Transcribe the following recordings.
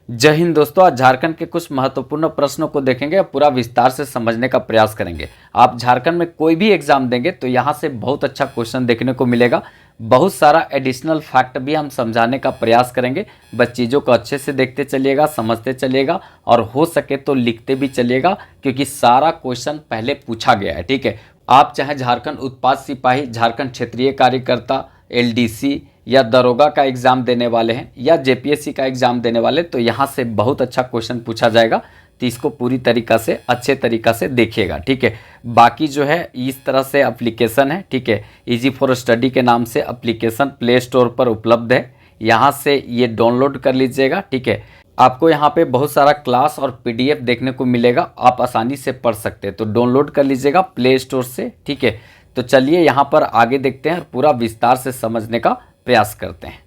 जय हिंद दोस्तों। आज झारखंड के कुछ महत्वपूर्ण प्रश्नों को देखेंगे और पूरा विस्तार से समझने का प्रयास करेंगे। आप झारखंड में कोई भी एग्जाम देंगे तो यहाँ से बहुत अच्छा क्वेश्चन देखने को मिलेगा। बहुत सारा एडिशनल फैक्ट भी हम समझाने का प्रयास करेंगे। बस चीज़ों को अच्छे से देखते चलिएगा, समझते चलिएगा और हो सके तो लिखते भी चलिएगा, क्योंकि सारा क्वेश्चन पहले पूछा गया है। ठीक है, आप चाहे झारखंड उत्पाद सिपाही, झारखंड क्षेत्रीय कार्यकर्ता, एलडीसी या दरोगा का एग्जाम देने वाले हैं या जेपीएससी का एग्जाम देने वाले, तो यहाँ से बहुत अच्छा क्वेश्चन पूछा जाएगा। तो इसको पूरी तरीक़ा से अच्छे तरीक़ा से देखिएगा। ठीक है, बाकी जो है इस तरह से एप्लीकेशन है। ठीक है, इजी फॉर स्टडी के नाम से एप्लीकेशन प्ले स्टोर पर उपलब्ध है, यहाँ से ये डाउनलोड कर लीजिएगा। ठीक है, आपको यहाँ पे बहुत सारा क्लास और पीडीएफ देखने को मिलेगा, आप आसानी से पढ़ सकते हैं। तो डाउनलोड कर लीजिएगा प्ले स्टोर से। ठीक है, तो चलिए यहाँ पर आगे देखते हैं और पूरा विस्तार से समझने का प्रयास करते हैं।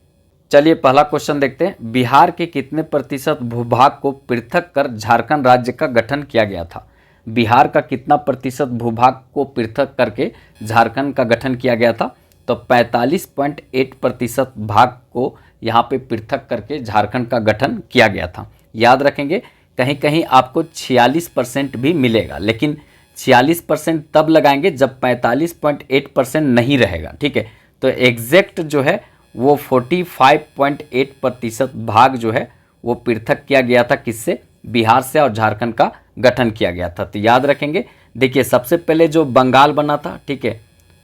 चलिए पहला क्वेश्चन देखते हैं। बिहार के कितने प्रतिशत भूभाग को पृथक कर झारखंड राज्य का गठन किया गया था? बिहार का कितना प्रतिशत भूभाग को पृथक करके झारखंड का गठन किया गया था? तो 45.8% भाग को यहाँ पे पृथक करके झारखंड का गठन किया गया था। याद रखेंगे, कहीं कहीं आपको 46% भी मिलेगा, लेकिन 46% तब लगाएंगे जब 45.8% नहीं रहेगा। ठीक है, तो एग्जैक्ट जो है वो 45.8% भाग जो है वो पृथक किया गया था। किससे? बिहार से, और झारखंड का गठन किया गया था। तो याद रखेंगे, देखिए सबसे पहले जो बंगाल बना था, ठीक है,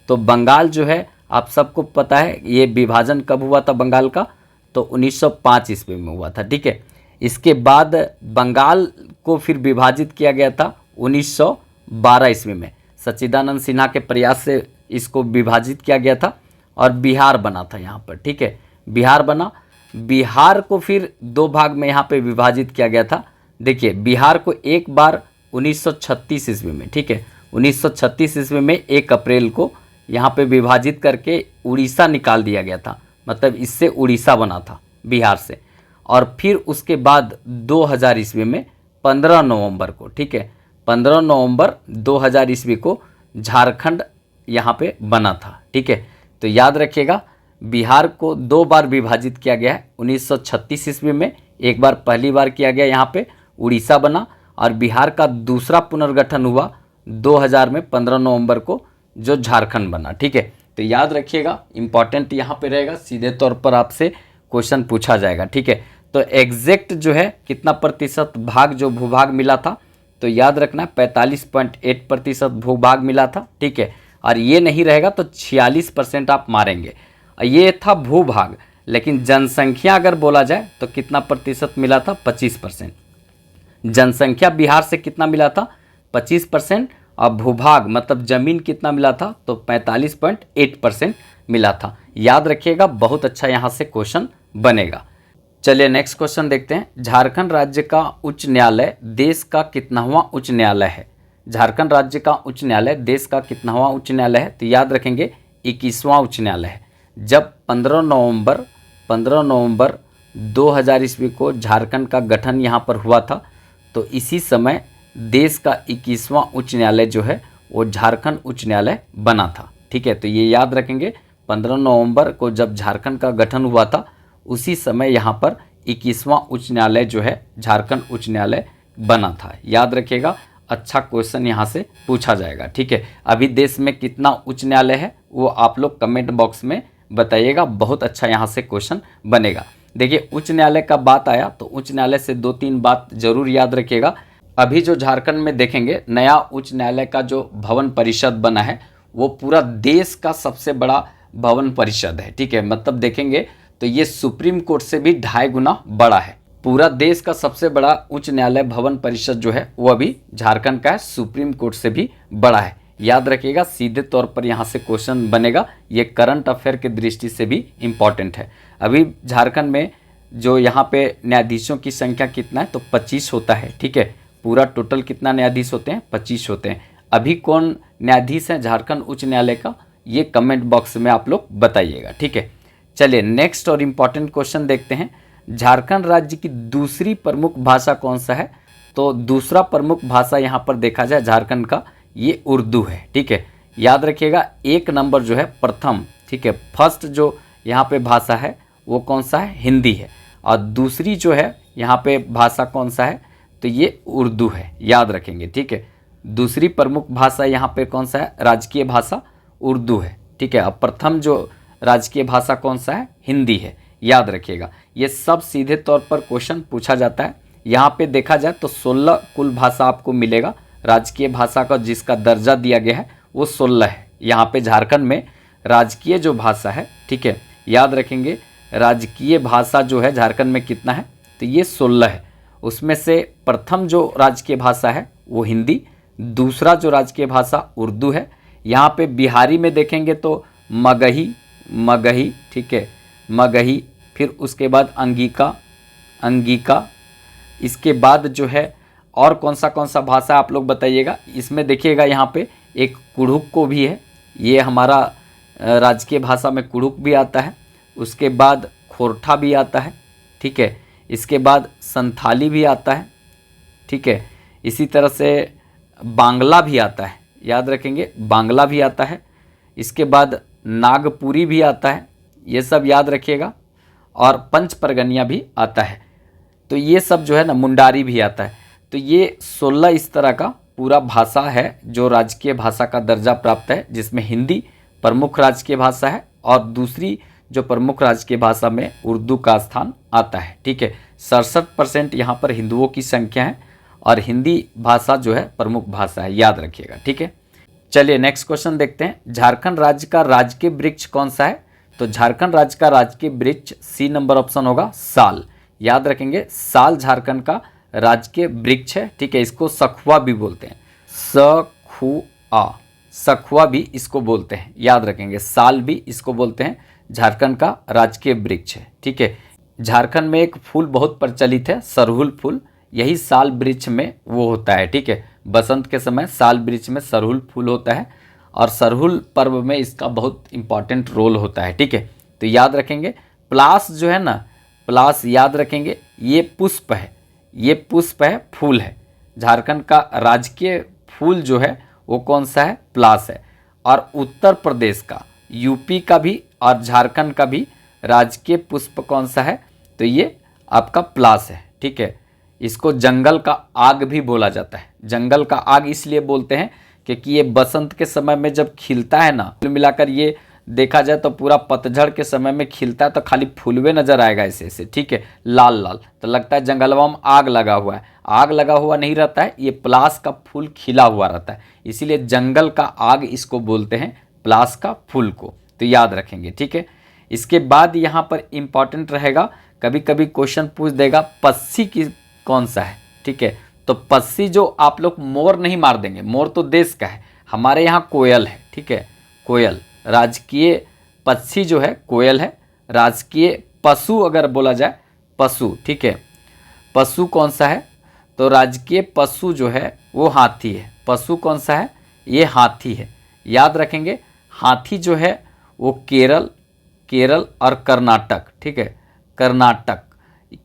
तो बंगाल जो है आप सबको पता है ये विभाजन कब हुआ था बंगाल का? तो 1905 ईस्वी में हुआ था। ठीक है, इसके बाद बंगाल को फिर विभाजित किया गया था 1912 ईस्वी में। सच्चिदानंद सिन्हा के प्रयास से इसको विभाजित किया गया था और बिहार बना था यहाँ पर। ठीक है, बिहार बना, बिहार को फिर दो भाग में यहाँ पे विभाजित किया गया था। देखिए बिहार को एक बार 1936 ईस्वी में, ठीक है, 1936 ईस्वी में 1 अप्रैल को यहाँ पे विभाजित करके उड़ीसा निकाल दिया गया था, मतलब इससे उड़ीसा बना था बिहार से। और फिर उसके बाद 2000 ईस्वी में 15 नवंबर को, ठीक है, 15 नवंबर 2000 ईस्वी को झारखंड यहाँ पे बना था। ठीक है, तो याद रखिएगा बिहार को 2 बार विभाजित किया गया है। 1936 ईस्वी में एक बार, पहली बार किया गया, यहाँ पे उड़ीसा बना, और बिहार का दूसरा पुनर्गठन हुआ 2000 में 15 नवंबर को, जो झारखंड बना। ठीक है, तो याद रखिएगा, इंपॉर्टेंट यहाँ पे रहेगा, सीधे तौर पर आपसे क्वेश्चन पूछा जाएगा। ठीक है, तो एग्जैक्ट जो है कितना प्रतिशत भाग जो भूभाग मिला था, तो याद रखना 45.8% भूभाग मिला था। ठीक है, और ये नहीं रहेगा तो 46% आप मारेंगे। ये था भूभाग, लेकिन जनसंख्या अगर बोला जाए तो कितना प्रतिशत मिला था? 25%। जनसंख्या बिहार से कितना मिला था? 25%। और भूभाग मतलब जमीन कितना मिला था? तो 45.8% मिला था। याद रखिएगा, बहुत अच्छा यहाँ से क्वेश्चन बनेगा। चलिए नेक्स्ट क्वेश्चन देखते हैं। झारखंड राज्य का उच्च न्यायालय देश का कितनावां उच्च न्यायालय है? झारखंड राज्य का उच्च न्यायालय देश का कितनावां उच्च न्यायालय है? तो याद रखेंगे 21वां उच्च न्यायालय है। जब 15 नवंबर 2000 ईस्वी को झारखंड का गठन यहाँ पर हुआ था, तो इसी समय देश का 21वां उच्च न्यायालय जो है वो झारखंड उच्च न्यायालय बना था। ठीक है, तो ये याद रखेंगे, 15 नवंबर को जब झारखंड का गठन हुआ था, उसी समय यहाँ पर 21वां उच्च न्यायालय जो है झारखंड उच्च न्यायालय बना था। याद रखिएगा, अच्छा क्वेश्चन यहाँ से पूछा जाएगा। ठीक है, अभी देश में कितना उच्च न्यायालय है वो आप लोग कमेंट बॉक्स में बताइएगा, बहुत अच्छा यहाँ से क्वेश्चन बनेगा। देखिए उच्च न्यायालय का बात आया तो उच्च न्यायालय से 2-3 बात जरूर याद रखिएगा। अभी जो झारखंड में देखेंगे नया उच्च न्यायालय का जो भवन परिषद बना है, वो पूरा देश का सबसे बड़ा भवन परिषद है। ठीक है, मतलब देखेंगे तो ये सुप्रीम कोर्ट से भी 2.5 गुना बड़ा है। पूरा देश का सबसे बड़ा उच्च न्यायालय भवन परिषद जो है वो अभी झारखंड का है, सुप्रीम कोर्ट से भी बड़ा है। याद रखिएगा, सीधे तौर पर यहाँ से क्वेश्चन बनेगा। ये करंट अफेयर की दृष्टि से भी इम्पॉर्टेंट है। अभी झारखंड में जो यहाँ पे न्यायाधीशों की संख्या कितना है? तो 25 होता है। ठीक है, पूरा टोटल कितना न्यायाधीश होते हैं? 25 होते हैं। अभी कौन न्यायाधीश है झारखंड उच्च न्यायालय का, ये कमेंट बॉक्स में आप लोग बताइएगा। ठीक है, चलिए नेक्स्ट और इम्पॉर्टेंट क्वेश्चन देखते हैं। झारखंड राज्य की दूसरी प्रमुख भाषा कौन सा है? तो दूसरा प्रमुख भाषा यहाँ पर देखा जाए झारखंड का, ये उर्दू है। ठीक है, याद रखिएगा, 1 नंबर जो है प्रथम, ठीक है, फर्स्ट जो यहाँ पे भाषा है वो कौन सा है? हिंदी है। और दूसरी जो है यहाँ पे भाषा कौन सा है, तो ये उर्दू है, याद रखेंगे, ठीक है। दूसरी प्रमुख भाषा यहाँ पे कौन सा है, राजकीय भाषा उर्दू है, ठीक है। अब प्रथम जो राजकीय भाषा कौन सा है, हिंदी है, याद रखिएगा। ये सब सीधे तौर पर क्वेश्चन पूछा जाता है। यहाँ पे देखा जाए तो 16 कुल भाषा आपको मिलेगा। राजकीय भाषा का जिसका दर्जा दिया गया है वो 16 है। यहाँ पे झारखंड में राजकीय जो भाषा है, ठीक है, याद रखेंगे, राजकीय भाषा जो है झारखंड में कितना है, तो ये 16 है। उसमें से प्रथम जो राजकीय भाषा है वो हिंदी, दूसरा जो राजकीय भाषा उर्दू है। यहाँ पे बिहारी में देखेंगे तो मगही, ठीक है, मगही, फिर उसके बाद अंगिका, इसके बाद जो है और कौन सा भाषा आप लोग बताइएगा। इसमें देखिएगा यहाँ पे एक कुड़ुक को भी है, ये हमारा राजकीय भाषा में कुड़ुक भी आता है। उसके बाद खोरठा भी आता है, ठीक है। इसके बाद संथाली भी आता है, ठीक है। इसी तरह से बांग्ला भी आता है, याद रखेंगे, बांग्ला भी आता है। इसके बाद नागपुरी भी आता है, ये सब याद रखिएगा। और पंच परगनिया भी आता है, तो ये सब जो है ना, मुंडारी भी आता है। तो ये 16 इस तरह का पूरा भाषा है जो राजकीय भाषा का दर्जा प्राप्त है, जिसमें हिंदी प्रमुख राजकीय भाषा है और दूसरी जो प्रमुख राजकीय भाषा में उर्दू का स्थान आता है, ठीक है। 67% यहाँ पर हिंदुओं की संख्या है और हिंदी भाषा जो है प्रमुख भाषा है, याद रखिएगा, ठीक है। चलिए नेक्स्ट क्वेश्चन देखते हैं। झारखंड राज्य का राजकीय वृक्ष कौन सा है, तो झारखंड राज्य का राजकीय वृक्ष सी नंबर ऑप्शन होगा, साल, याद रखेंगे। साल झारखंड का राजकीय वृक्ष है, ठीक है। इसको सखुआ भी बोलते हैं, सखुआ भी इसको बोलते हैं, याद रखेंगे। साल भी इसको बोलते हैं, झारखंड का राजकीय वृक्ष है, ठीक है। झारखंड में एक फूल बहुत प्रचलित है, सरहुल फूल, यही साल वृक्ष में वो होता है, ठीक है। बसंत के समय साल वृक्ष में सरहुल फूल होता है और सरहुल पर्व में इसका बहुत इंपॉर्टेंट रोल होता है, ठीक है। तो याद रखेंगे। प्लास जो है ना, प्लास याद रखेंगे, ये पुष्प है, ये पुष्प है, फूल है। झारखंड का राजकीय फूल जो है वो कौन सा है, प्लास है। और उत्तर प्रदेश का, यूपी का भी और झारखंड का भी राजकीय पुष्प कौन सा है, तो ये आपका प्लास है, ठीक है। इसको जंगल का आग भी बोला जाता है। जंगल का आग इसलिए बोलते हैं क्योंकि ये बसंत के समय में जब खिलता है ना, कुल मिलाकर ये देखा जाए तो पूरा पतझड़ के समय में खिलता है तो खाली फूलवे नजर आएगा ऐसे ऐसे, ठीक है, लाल लाल, तो लगता है जंगलवा में आग लगा हुआ है। आग लगा हुआ नहीं रहता है, ये प्लास का फूल खिला हुआ रहता है, इसीलिए जंगल का आग इसको बोलते हैं, प्लास का फूल को, तो याद रखेंगे, ठीक है। इसके बाद यहाँ पर इंपॉर्टेंट रहेगा, कभी कभी क्वेश्चन पूछ देगा पक्षी की कौन सा है, ठीक है। तो पक्षी जो आप लोग मोर नहीं मार देंगे, मोर तो देश का है, हमारे यहाँ कोयल है, ठीक है। कोयल राजकीय पक्षी जो है कोयल है। राजकीय पशु अगर बोला जाए, पशु, ठीक है, पशु कौन सा है, तो राजकीय पशु जो है वो हाथी है। पशु कौन सा है, ये हाथी है, याद रखेंगे। हाथी जो है वो केरल और कर्नाटक, ठीक है, कर्नाटक,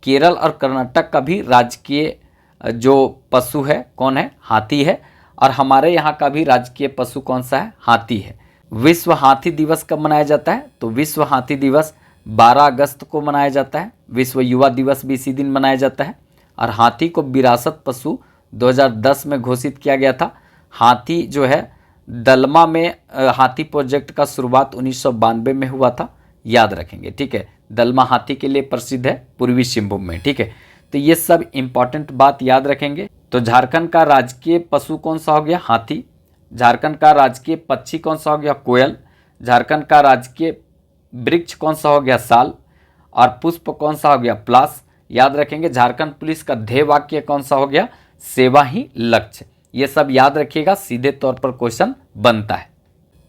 केरल और कर्नाटक का भी राजकीय जो पशु है कौन है, हाथी है। और हमारे यहाँ का भी राजकीय पशु कौन सा है, हाथी है। विश्व हाथी दिवस कब मनाया जाता है, तो विश्व हाथी दिवस 12 अगस्त को मनाया जाता है। विश्व युवा दिवस भी इसी दिन मनाया जाता है। और हाथी को विरासत पशु 2010 में घोषित किया गया था। हाथी जो है दलमा में हाथी प्रोजेक्ट का शुरुआत 1992 में हुआ था, याद रखेंगे, ठीक है। दलमा हाथी के लिए प्रसिद्ध है पूर्वी सिंहभूम में, ठीक है। तो ये सब इंपॉर्टेंट बात याद रखेंगे। तो झारखंड का राजकीय पशु कौन सा हो गया, हाथी। झारखंड का राजकीय पक्षी कौन सा हो गया, कोयल। झारखंड का राजकीय वृक्ष कौन सा हो गया, साल। और पुष्प कौन सा हो गया, प्लास, याद रखेंगे। झारखंड पुलिस का ध्येय वाक्य कौन सा हो गया, सेवा ही लक्ष्य। ये सब याद रखिएगा, सीधे तौर पर क्वेश्चन बनता है।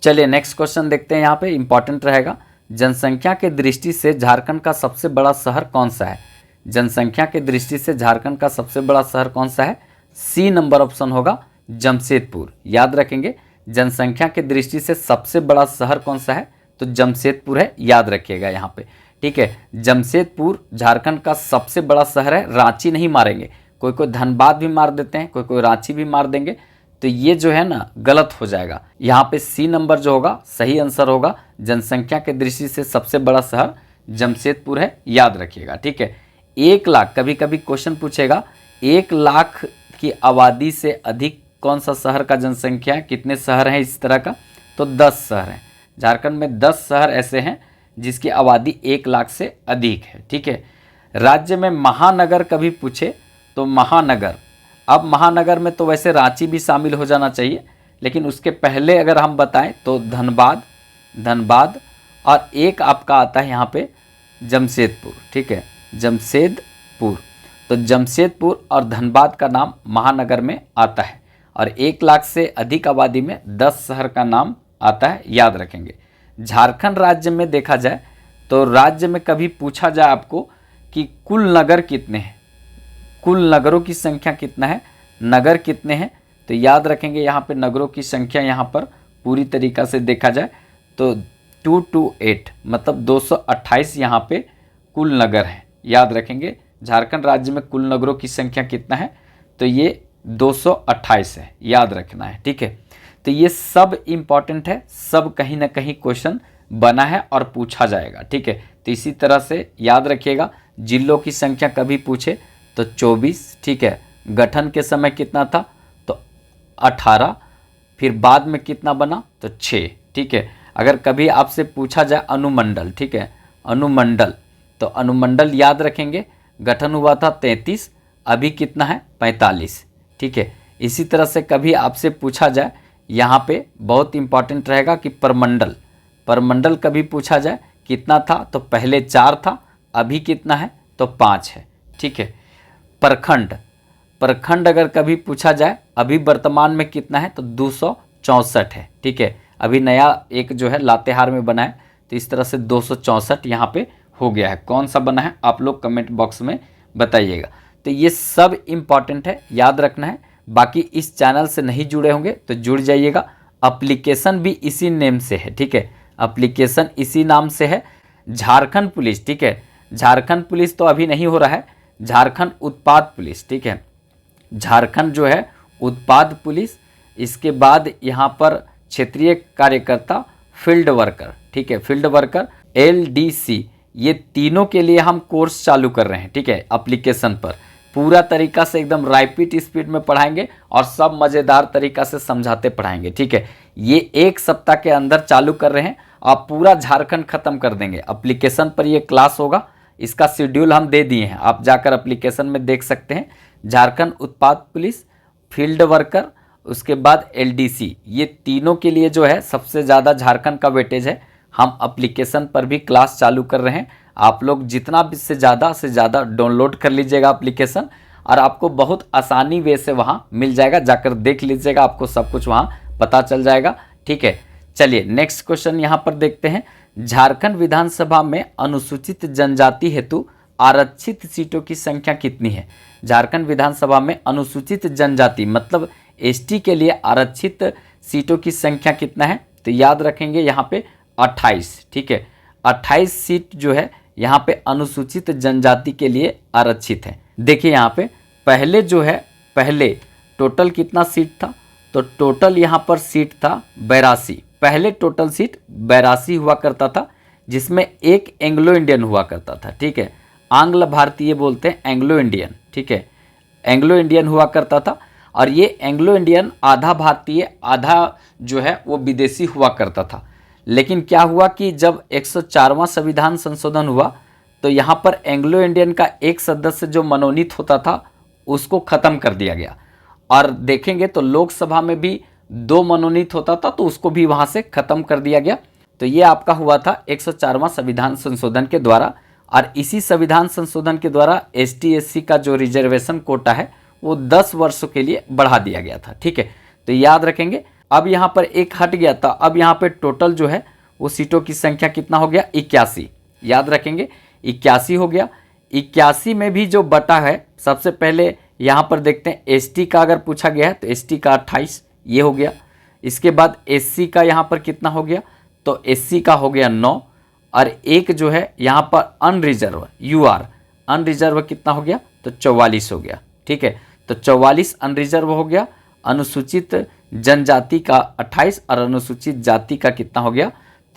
चलिए नेक्स्ट क्वेश्चन देखते हैं, यहाँ पे इंपॉर्टेंट रहेगा। जनसंख्या के दृष्टि से झारखंड का सबसे बड़ा शहर कौन सा है। जनसंख्या के दृष्टि से झारखंड का सबसे बड़ा शहर कौन सा है, सी नंबर ऑप्शन होगा, जमशेदपुर, याद रखेंगे। जनसंख्या के दृष्टि से सबसे बड़ा शहर कौन सा है, तो जमशेदपुर है, याद रखिएगा यहाँ पे, ठीक है। जमशेदपुर झारखंड का सबसे बड़ा शहर है। रांची नहीं मारेंगे, कोई कोई धनबाद भी मार देते हैं, कोई कोई रांची भी मार देंगे, तो ये जो है ना गलत हो जाएगा। यहाँ पे सी नंबर जो होगा सही आंसर होगा। जनसंख्या के दृष्टि से सबसे बड़ा शहर जमशेदपुर है, याद रखिएगा, ठीक है। 1 लाख, कभी कभी क्वेश्चन पूछेगा 1 लाख की आबादी से अधिक कौन सा शहर का जनसंख्या है, कितने शहर हैं इस तरह का, तो 10 शहर हैं। झारखंड में 10 शहर ऐसे हैं जिसकी आबादी 1 लाख से अधिक है। ठीक है। राज्य में महानगर कभी पूछे तो महानगर, अब महानगर में तो वैसे रांची भी शामिल हो जाना चाहिए, लेकिन उसके पहले अगर हम बताएं तो धनबाद और एक आपका आता है यहाँ पे जमशेदपुर। ठीक है, जमशेदपुर, तो जमशेदपुर और धनबाद का नाम महानगर में आता है और 1 लाख से अधिक आबादी में 10 शहर का नाम आता है, याद रखेंगे। झारखंड राज्य में देखा जाए तो राज्य में कभी पूछा जाए आपको कि कुल नगर कितने हैं, कुल नगरों की संख्या कितना है, नगर कितने हैं, तो याद रखेंगे यहाँ पे नगरों की संख्या यहाँ पर पूरी तरीक़ा से देखा जाए तो 228 मतलब 228 यहाँ पे कुल नगर हैं। याद रखेंगे झारखंड राज्य में कुल नगरों की संख्या कितना है, तो ये 228 है, याद रखना है। ठीक है, तो ये सब इम्पॉर्टेंट है, सब कहीं ना कहीं क्वेश्चन बना है और पूछा जाएगा। ठीक है, तो इसी तरह से याद रखिएगा। जिलों की संख्या कभी पूछे तो 24। ठीक है, गठन के समय कितना था तो 18, फिर बाद में कितना बना तो 6। ठीक है, अगर कभी आपसे पूछा जाए अनुमंडल, ठीक है, अनुमंडल, तो अनुमंडल याद रखेंगे गठन हुआ था 33, अभी कितना है 45। ठीक है, इसी तरह से कभी आपसे पूछा जाए, यहाँ पे बहुत इंपॉर्टेंट रहेगा कि परमंडल, परमंडल कभी पूछा जाए कितना था तो पहले 4 था, अभी कितना है तो 5 है। ठीक है, प्रखंड, प्रखंड अगर कभी पूछा जाए अभी वर्तमान में कितना है तो 264 है। ठीक है, अभी नया एक जो है लातेहार में बना है, तो इस तरह से 264 यहाँ पे हो गया है। कौन सा बना है आप लोग कमेंट बॉक्स में बताइएगा। तो ये सब इम्पॉर्टेंट है, याद रखना है। बाकी इस चैनल से नहीं जुड़े होंगे तो जुड़ जाइएगा। एप्लीकेशन भी इसी नेम से है। ठीक है, एप्लीकेशन इसी नाम से है, झारखंड पुलिस। ठीक है, झारखंड पुलिस तो अभी नहीं हो रहा है, झारखंड उत्पाद पुलिस। ठीक है, झारखंड जो है उत्पाद पुलिस, इसके बाद यहाँ पर क्षेत्रीय कार्यकर्ता फील्ड वर्कर। ठीक है, फील्ड वर्कर LDC, ये तीनों के लिए हम कोर्स चालू कर रहे हैं। ठीक है, एप्लीकेशन पर पूरा तरीका से एकदम रैपिड स्पीड में पढ़ाएंगे और सब मज़ेदार तरीका से समझाते पढ़ाएंगे। ठीक है, ये 1 सप्ताह के अंदर चालू कर रहे हैं, आप पूरा झारखंड ख़त्म कर देंगे। एप्लीकेशन पर ये क्लास होगा, इसका शेड्यूल हम दे दिए हैं, आप जाकर एप्लीकेशन में देख सकते हैं। झारखंड उत्पाद पुलिस, फील्ड वर्कर, उसके बाद LDC, ये तीनों के लिए जो है सबसे ज़्यादा झारखंड का वेटेज है। हम एप्लीकेशन पर भी क्लास चालू कर रहे हैं, आप लोग जितना भी से ज़्यादा डाउनलोड कर लीजिएगा एप्लीकेशन, और आपको बहुत आसानी वे से वहाँ मिल जाएगा, जाकर देख लीजिएगा, आपको सब कुछ वहाँ पता चल जाएगा। ठीक है, चलिए नेक्स्ट क्वेश्चन यहाँ पर देखते हैं। झारखंड विधानसभा में अनुसूचित जनजाति हेतु आरक्षित सीटों की संख्या कितनी है। झारखंड विधानसभा में अनुसूचित जनजाति मतलब ST के लिए आरक्षित सीटों की संख्या कितना है, तो याद रखेंगे यहाँ पे 28। ठीक है, 28 सीट जो है यहाँ पे अनुसूचित जनजाति के लिए आरक्षित है। देखिए यहाँ पे पहले जो है, पहले टोटल कितना सीट था, तो टोटल यहाँ पर सीट था 82। पहले टोटल सीट 82 हुआ करता था, जिसमें एक एंग्लो इंडियन हुआ करता था। ठीक है, आंग्ल भारतीय बोलते हैं एंग्लो इंडियन। ठीक है, एंग्लो इंडियन हुआ करता था, और ये एंग्लो इंडियन आधा भारतीय आधा जो है वो विदेशी हुआ करता था। लेकिन क्या हुआ कि जब 104वां संविधान संशोधन हुआ तो यहाँ पर एंग्लो इंडियन का एक सदस्य जो मनोनीत होता था उसको ख़त्म कर दिया गया, और देखेंगे तो लोकसभा में भी 2 मनोनीत होता था तो उसको भी वहाँ से ख़त्म कर दिया गया। तो ये आपका हुआ था 104वां संविधान संशोधन के द्वारा, और इसी संविधान संशोधन के द्वारा ST SC का जो रिजर्वेशन कोटा है वो 10 वर्षों के लिए बढ़ा दिया गया था। ठीक है, तो याद रखेंगे। अब यहाँ पर एक हट गया था, अब यहाँ पे टोटल जो है वो सीटों की संख्या कितना हो गया 81। याद रखेंगे 81 हो गया। 81 में भी जो बटा है, सबसे पहले यहाँ पर देखते हैं ST का अगर पूछा गया है तो ST का 28 ये हो गया। इसके बाद SC का यहाँ पर कितना हो गया, तो SC का हो गया 9, और एक जो है यहाँ पर अनरिजर्व UR, अनरिजर्व कितना हो गया तो 44 हो गया। ठीक है, तो 44 अनरिजर्व हो गया। अनुसूचित जनजाति का 28 और अनुसूचित जाति का कितना हो गया,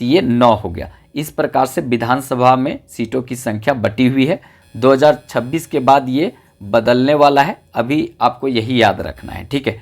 तो ये 9 हो गया। इस प्रकार से विधानसभा में सीटों की संख्या बटी हुई है। 2026 के बाद ये बदलने वाला है, अभी आपको यही याद रखना है, ठीक है।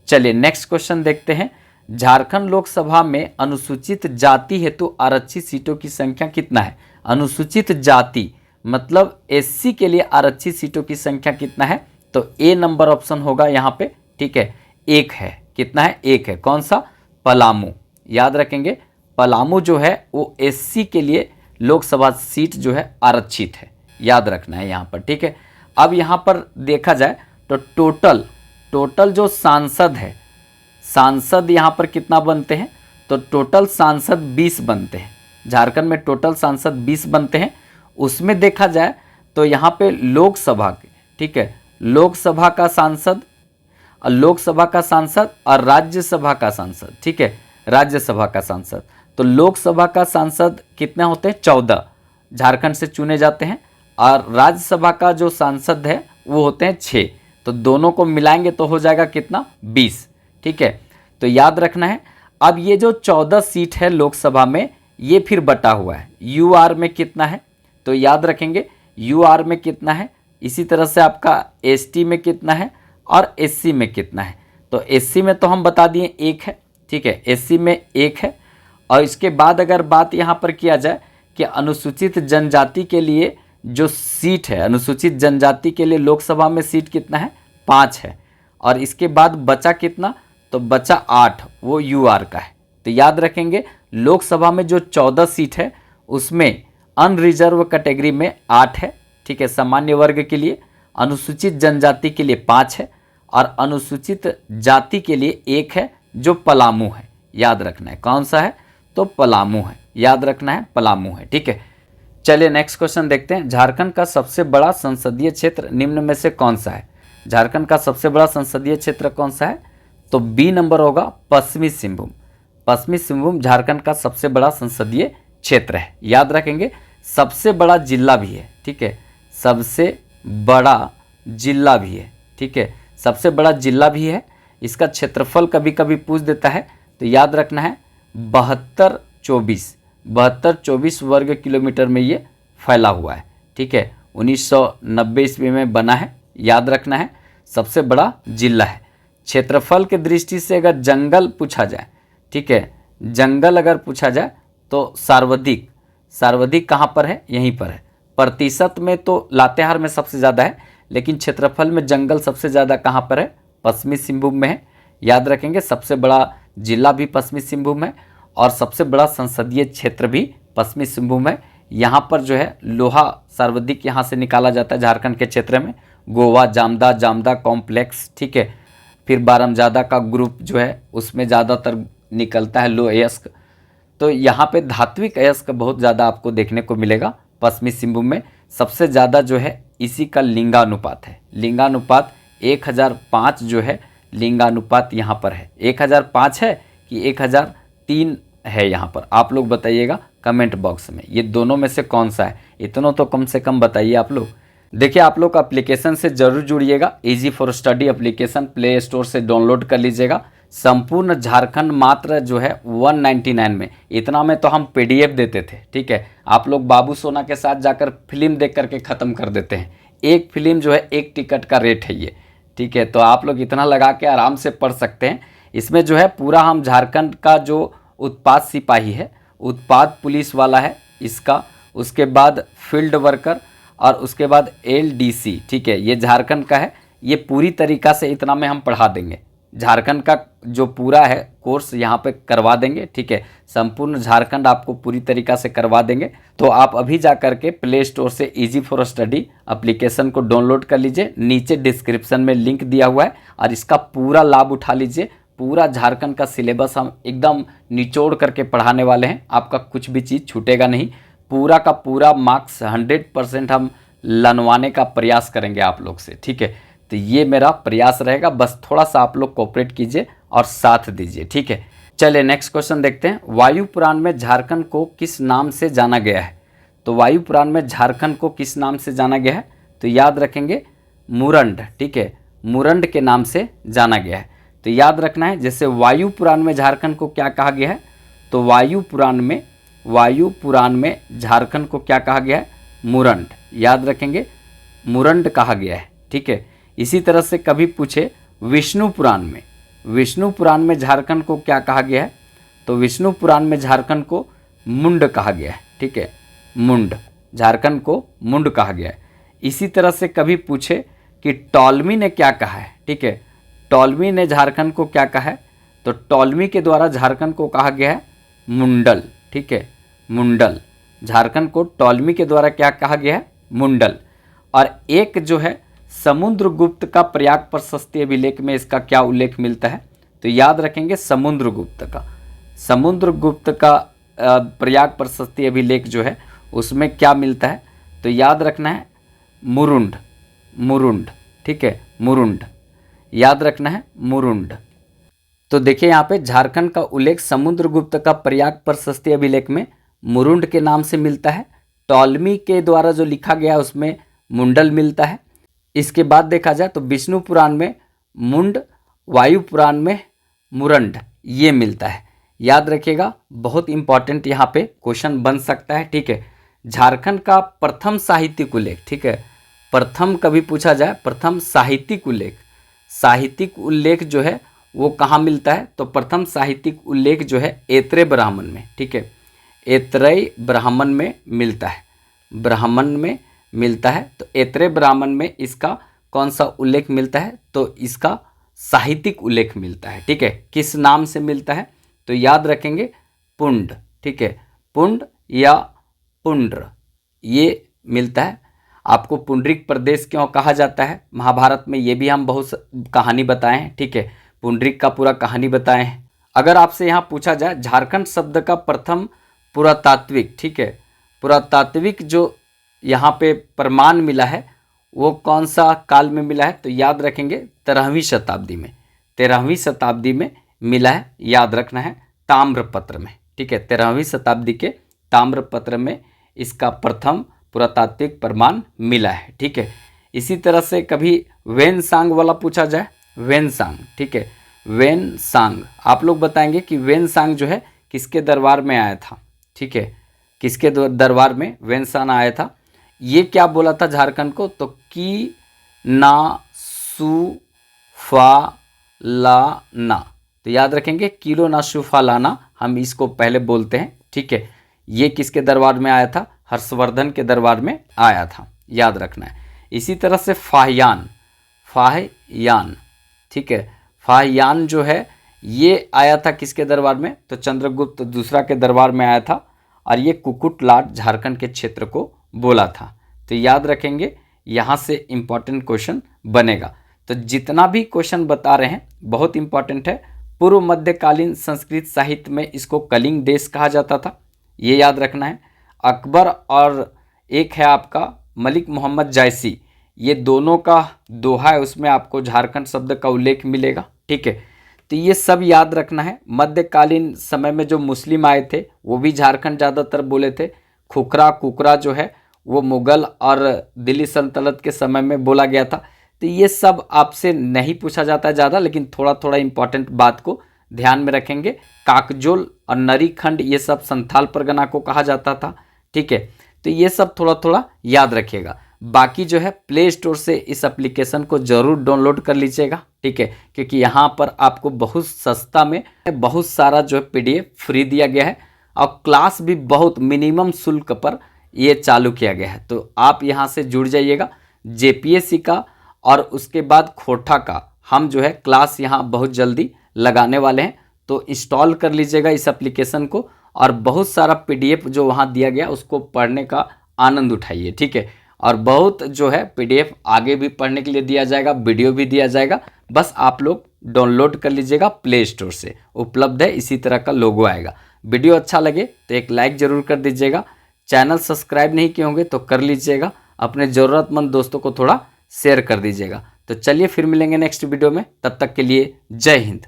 चलिए नेक्स्ट क्वेश्चन देखते हैं। झारखंड लोकसभा में अनुसूचित जाति हेतु आरक्षित सीटों की संख्या कितना है? अनुसूचित जाति मतलब एससी के लिए आरक्षित सीटों की संख्या कितना है? तो ए नंबर ऑप्शन होगा यहाँ पे, ठीक है, 1 है। कितना है? 1 है। कौन सा? पलामू। याद रखेंगे, पलामू जो है वो एससी के लिए लोकसभा सीट जो है आरक्षित है, याद रखना है यहाँ पर, ठीक है। अब यहाँ पर देखा जाए तो टोटल जो सांसद है, सांसद यहाँ पर कितना बनते हैं? तो टोटल सांसद 20 बनते हैं। झारखंड में टोटल सांसद 20 बनते हैं। उसमें देखा जाए तो यहाँ पे लोकसभा के, ठीक है, लोकसभा का सांसद और राज्यसभा का सांसद, ठीक है, राज्यसभा का सांसद। तो लोकसभा का सांसद कितने होते हैं? 14 झारखंड से चुने जाते हैं, और राज्यसभा का जो सांसद है वो होते हैं 6। तो दोनों को मिलाएंगे तो हो जाएगा कितना? 20, ठीक है। तो याद रखना है। अब ये जो 14 सीट है लोकसभा में, ये फिर बटा हुआ है। यूआर में कितना है? तो याद रखेंगे यूआर में कितना है, इसी तरह से आपका एसटी में कितना है और एससी में कितना है। तो एससी में तो हम बता दिए 1 है, ठीक है, एससी में 1 है। और इसके बाद अगर बात यहाँ पर किया जाए कि अनुसूचित जनजाति के लिए जो सीट है, अनुसूचित जनजाति के लिए लोकसभा में सीट कितना है? 5 है। और इसके बाद बचा कितना? तो बचा 8, वो यूआर का है। तो याद रखेंगे लोकसभा में जो 14 सीट है उसमें अनरिजर्व कैटेगरी में 8 है, ठीक है, सामान्य वर्ग के लिए। अनुसूचित जनजाति के लिए 5 है और अनुसूचित जाति के लिए 1 है जो पलामू है। याद रखना है कौन सा है? तो पलामू है, याद रखना है पलामू है, ठीक है। चलिए नेक्स्ट क्वेश्चन देखते हैं। झारखंड का सबसे बड़ा संसदीय क्षेत्र निम्न में से कौन सा है? झारखंड का सबसे बड़ा संसदीय क्षेत्र कौन सा है? तो बी नंबर होगा पश्चिमी सिंहभूम। पश्चिमी सिंहभूम झारखंड का सबसे बड़ा संसदीय क्षेत्र है। याद रखेंगे सबसे बड़ा जिला भी है, ठीक है, सबसे बड़ा जिला भी है, ठीक है, सबसे बड़ा जिला भी है। इसका क्षेत्रफल कभी कभी पूछ देता है, तो याद रखना है 7224 वर्ग किलोमीटर में ये फैला हुआ है, ठीक है। 1990 ईस्वी में बना है, याद रखना है, सबसे बड़ा जिला है। क्षेत्रफल के दृष्टि से अगर जंगल पूछा जाए, ठीक है, जंगल अगर पूछा जाए तो सर्वाधिक कहाँ पर है? यहीं पर है। प्रतिशत में तो लातेहार में सबसे ज़्यादा है, लेकिन क्षेत्रफल में जंगल सबसे ज़्यादा कहाँ पर है? पश्चिमी सिंहभूम में है। याद रखेंगे सबसे बड़ा जिला भी पश्चिमी सिंहभूम है और सबसे बड़ा संसदीय क्षेत्र भी पश्चिमी सिंहभूम है। यहाँ पर जो है लोहा सर्वाधिक यहाँ से निकाला जाता है झारखंड के क्षेत्र में। गोवा जामदा कॉम्प्लेक्स, ठीक है, फिर बारामजादा का ग्रुप जो है उसमें ज़्यादातर निकलता है लो अयस्क। तो यहाँ पे धात्विक अयस्क बहुत ज़्यादा आपको देखने को मिलेगा पश्चिमी सिंहभूम में। सबसे ज़्यादा जो है इसी का लिंगानुपात है। लिंगानुपात 1005 जो है लिंगानुपात यहाँ पर है। 1005 है कि 1003 है यहाँ पर? आप लोग बताइएगा कमेंट बॉक्स में, ये दोनों में से कौन सा है? इतना तो कम से कम बताइए आप लोग। देखिए आप लोग एप्लीकेशन से ज़रूर जुड़िएगा। Easy for study application play store से डाउनलोड कर लीजिएगा। संपूर्ण झारखंड मात्र जो है 199 में, इतना में तो हम पीडीएफ देते थे, ठीक है। आप लोग बाबू सोना के साथ जाकर फिल्म देख करके ख़त्म कर देते हैं। एक फिल्म जो है 1 टिकट का रेट है ये, ठीक है। तो आप लोग इतना लगा के आराम से पढ़ सकते हैं। इसमें जो है पूरा हम झारखंड का जो उत्पाद सिपाही है, उत्पाद पुलिस वाला है इसका, उसके बाद फील्ड वर्कर और उसके बाद एलडीसी, ठीक है, ये झारखंड का है। ये पूरी तरीक़ा से इतना में हम पढ़ा देंगे। झारखंड का जो पूरा है कोर्स यहाँ पे करवा देंगे, ठीक है। संपूर्ण झारखंड आपको पूरी तरीक़ा से करवा देंगे। तो आप अभी जा कर के प्ले स्टोर से इजी फॉर स्टडी एप्लीकेशन को डाउनलोड कर लीजिए। नीचे डिस्क्रिप्शन में लिंक दिया हुआ है और इसका पूरा लाभ उठा लीजिए। पूरा झारखंड का सिलेबस हम एकदम निचोड़ करके पढ़ाने वाले हैं। आपका कुछ भी चीज़ छूटेगा नहीं। पूरा का पूरा मार्क्स 100% हम लनवाने का प्रयास करेंगे आप लोग से, ठीक है। तो ये मेरा प्रयास रहेगा, बस थोड़ा सा आप लोग कोऑपरेट कीजिए और साथ दीजिए, ठीक है। चलिए नेक्स्ट क्वेश्चन देखते हैं। वायु पुराण में झारखंड को किस नाम से जाना गया है? तो वायु पुराण में झारखंड को किस नाम से जाना गया है? तो याद रखेंगे मुरंड, ठीक है, मुरंड के नाम से जाना गया है। तो याद रखना है, जैसे वायु पुराण में झारखंड को क्या कहा गया है? तो वायु पुराण में झारखंड को क्या कहा गया है? मुरंड। याद रखेंगे मुरंड कहा गया है। ठीक है, इसी तरह से कभी पूछे विष्णु पुराण में झारखंड को क्या कहा गया है, तो विष्णु पुराण में झारखंड को मुंड कहा गया है। ठीक है, मुंड, झारखंड को मुंड कहा गया है। इसी तरह से कभी पूछे कि टॉलमी ने क्या कहा है। ठीक है, टॉलमी ने झारखंड को क्या कहा है, तो टॉलमी के द्वारा झारखंड को कहा गया है मुंडल। ठीक है, मुंडल, झारखंड को टॉलमी के द्वारा क्या कहा गया है, मुंडल। और एक जो है समुद्रगुप्त का प्रयाग प्रशस्ति अभिलेख में इसका क्या उल्लेख मिलता है, तो याद रखेंगे समुद्रगुप्त का प्रयाग प्रशस्ति अभिलेख जो है उसमें क्या मिलता है, तो याद रखना है मुरुंड। ठीक है, मुरुंड, याद रखना है मुरुंड। तो देखिए यहाँ पे झारखंड का उल्लेख समुद्रगुप्त का प्रयाग प्रशस्ति अभिलेख में मुरुंड के नाम से मिलता है। टॉलमी के द्वारा जो लिखा गया उसमें मुंडल मिलता है। इसके बाद देखा जाए तो विष्णु पुराण में मुंड, वायु पुराण में मुरंड, ये मिलता है। याद रखिएगा, बहुत इंपॉर्टेंट यहाँ पे क्वेश्चन बन सकता है। ठीक है, झारखंड का प्रथम साहित्यिक उल्लेख, ठीक है, प्रथम कभी पूछा जाए, प्रथम साहित्यिक उल्लेख जो है वो कहाँ मिलता है, तो प्रथम साहित्यिक उल्लेख जो है ऐत्रेय ब्राह्मण में। ठीक है, ऐत्रेय ब्राह्मण में मिलता है, तो ऐत्रेय ब्राह्मण में इसका कौन सा उल्लेख मिलता है, तो इसका साहित्यिक उल्लेख मिलता है। ठीक है, किस नाम से मिलता है, तो याद रखेंगे पुंड। ठीक है, पुंड या पुंड्र, ये मिलता है। आपको पुंडरीक प्रदेश क्यों कहा जाता है, महाभारत में ये भी हम बहुत कहानी बताए हैं। ठीक है, पुंडरीक का पूरा कहानी बताए हैं। अगर आपसे यहाँ पूछा जाए झारखंड शब्द का प्रथम पुरातात्विक, ठीक है, पुरातात्विक जो यहाँ पे प्रमाण मिला है वो कौन सा काल में मिला है, तो याद रखेंगे 13वीं शताब्दी में मिला है। याद रखना है ताम्रपत्र में। ठीक है, 13वीं शताब्दी के ताम्रपत्र में इसका प्रथम पुरातात्विक प्रमाण मिला है। ठीक है, इसी तरह से कभी वेनसांग वाला पूछा जाए, वेनसांग, ठीक है, वेनसांग, आप लोग बताएंगे कि वेनसांग जो है किसके दरबार में आया था। ठीक है, किसके दरबार में वेनसांग आया था, ये क्या बोला था झारखंड को, तो की ना सु फा ला ना, तो याद रखेंगे किलो ना सुफा लाना, हम इसको पहले बोलते हैं। ठीक है, ये किसके दरबार में आया था, हर्षवर्धन के दरबार में आया था, याद रखना है। इसी तरह से फाहयान, ठीक है, फाहयान जो है ये आया था किसके दरबार में, तो चंद्रगुप्त दूसरा के दरबार में आया था, और ये कुकुटलाट झारखंड के क्षेत्र को बोला था। तो याद रखेंगे, यहाँ से इम्पॉर्टेंट क्वेश्चन बनेगा। तो जितना भी क्वेश्चन बता रहे हैं बहुत इंपॉर्टेंट है। पूर्व मध्यकालीन संस्कृत साहित्य में इसको कलिंग देश कहा जाता था, ये याद रखना है। अकबर और एक है आपका मलिक मोहम्मद जायसी, ये दोनों का दोहा है, उसमें आपको झारखंड शब्द का उल्लेख मिलेगा। ठीक है, तो ये सब याद रखना है। मध्यकालीन समय में जो मुस्लिम आए थे वो भी झारखंड ज़्यादातर बोले थे। खुखरा कुकरा जो है वो मुगल और दिल्ली सल्तनत के समय में बोला गया था। तो ये सब आपसे नहीं पूछा जाता है ज़्यादा, लेकिन थोड़ा थोड़ा इंपॉर्टेंट बात को ध्यान में रखेंगे। काकजोल और नरीखंड ये सब संथाल परगना को कहा जाता था। ठीक है, तो ये सब थोड़ा थोड़ा याद रखिएगा। बाकी जो है प्ले स्टोर से इस एप्लीकेशन को ज़रूर डाउनलोड कर लीजिएगा। ठीक है, क्योंकि यहाँ पर आपको बहुत सस्ता में बहुत सारा जो है PDF फ्री दिया गया है, और क्लास भी बहुत मिनिमम शुल्क पर ये चालू किया गया है। तो आप यहाँ से जुड़ जाइएगा। JPSC का और उसके बाद खोटा का हम जो है क्लास यहाँ बहुत जल्दी लगाने वाले हैं, तो इंस्टॉल कर लीजिएगा इस एप्लीकेशन को, और बहुत सारा PDF जो वहाँ दिया गया उसको पढ़ने का आनंद उठाइए। ठीक है, और बहुत जो है PDF आगे भी पढ़ने के लिए दिया जाएगा, वीडियो भी दिया जाएगा। बस आप लोग डाउनलोड कर लीजिएगा, प्ले स्टोर से उपलब्ध है, इसी तरह का लोगो आएगा। वीडियो अच्छा लगे तो एक लाइक ज़रूर कर दीजिएगा। चैनल सब्सक्राइब नहीं किए होंगे तो कर लीजिएगा। अपने ज़रूरतमंद दोस्तों को थोड़ा शेयर कर दीजिएगा। तो चलिए फिर मिलेंगे नेक्स्ट वीडियो में, तब तक के लिए जय हिंद।